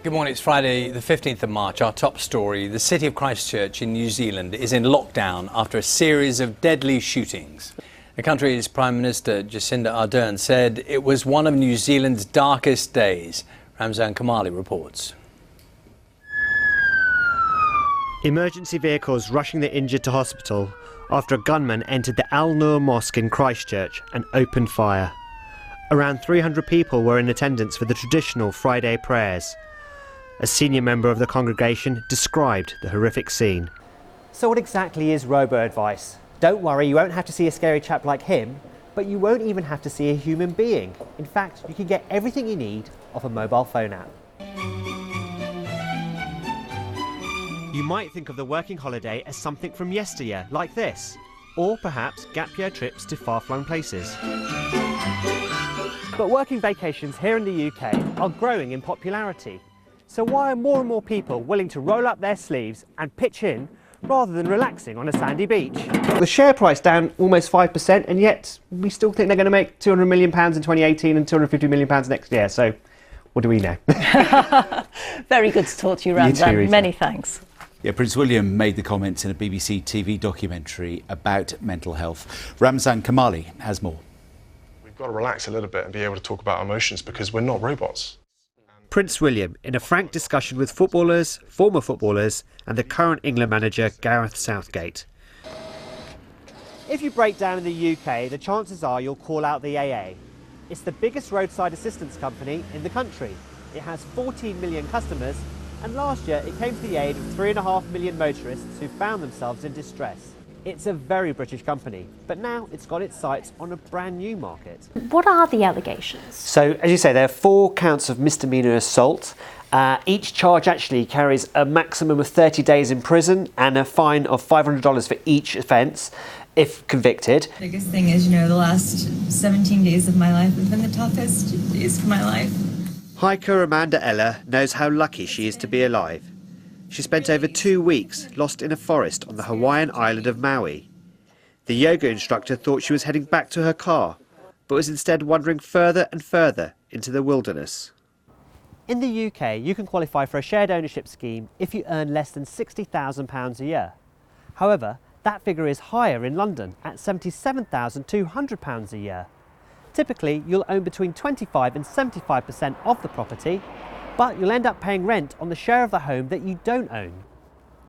Good morning, it's Friday the 15th of March. Our top story, the city of Christchurch in New Zealand is in lockdown after a series of deadly shootings. The country's Prime Minister Jacinda Ardern said it was one of New Zealand's darkest days. Ramzan Karmali reports. Emergency vehicles rushing the injured to hospital after a gunman entered the Al Nur Mosque in Christchurch and opened fire. Around 300 people were in attendance for the traditional Friday prayers. A senior member of the congregation described the horrific scene. So what exactly is robo-advice? Don't worry, you won't have to see a scary chap like him, but you won't even have to see a human being. In fact, you can get everything you need off a mobile phone app. You might think of the working holiday as something from yesteryear, like this, or perhaps gap year trips to far-flung places. But working vacations here in the UK are growing in popularity. So why are more and more people willing to roll up their sleeves and pitch in rather than relaxing on a sandy beach? The share price down almost 5%, and yet we still think they're going to make £200 million in 2018 and £250 million next year. So what do we know? Very good to talk to you, Ramzan. You too, many thanks. Yeah, Prince William made the comments in a BBC TV documentary about mental health. Ramzan Karmali has more. We've got to relax a little bit and be able to talk about our emotions because we're not robots. Prince William in a frank discussion with footballers, former footballers and the current England manager Gareth Southgate. If you break down in the UK, the chances are you'll call out the AA. It's the biggest roadside assistance company in the country. It has 14 million customers, and last year it came to the aid of 3.5 million motorists who found themselves in distress. It's a very British company, but now it's got its sights on a brand new market. What are the allegations? So, as you say, there are 4 counts of misdemeanour assault. Each charge actually carries a maximum of 30 days in prison and a fine of $500 for each offence, if convicted. The biggest thing is, the last 17 days of my life have been the toughest days of my life. Hiker Amanda Eller knows how lucky she is to be alive. She spent over 2 weeks lost in a forest on the Hawaiian island of Maui. The yoga instructor thought she was heading back to her car, but was instead wandering further and further into the wilderness. In the UK, you can qualify for a shared ownership scheme if you earn less than £60,000 a year. However, that figure is higher in London at £77,200 a year. Typically, you'll own between 25 and 75% of the property, but you'll end up paying rent on the share of the home that you don't own.